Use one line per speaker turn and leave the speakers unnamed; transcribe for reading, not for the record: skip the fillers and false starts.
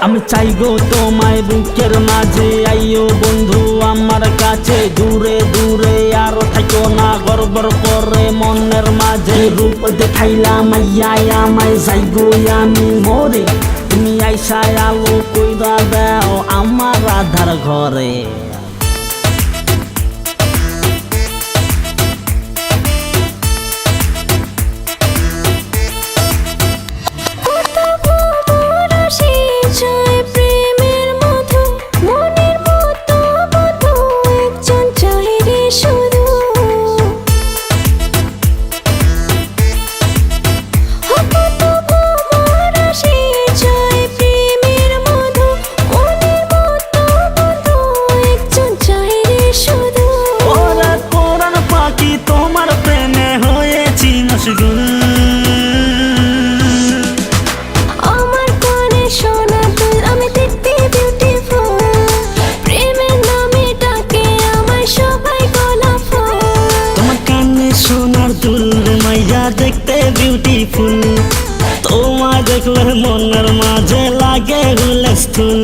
আমি চাই গো তোমায় বুকের মাঝে, আইও বন্ধু আমার কাছে। দূরে দূরে আর থাকো না, গড়বড় করে মনের মাঝে। রূপ দেখাইলাম আইয়াই আমায়, যাই গো আমি মরে। তুমি আইসায় আলো কইরা দাও আমার আধার ঘরে।
আমার কানে শোনা তুই, আমি দেখতে বিউটিফুল। প্রেমের নামে ডাকে আমায় সবাই গোলাপ ফুল।
তোমার কানে সোনার দুল মাইয়া দেখতে বিউটিফুল। তোমায় দেখলে মনের মাঝে লাগে হুলস্থুল।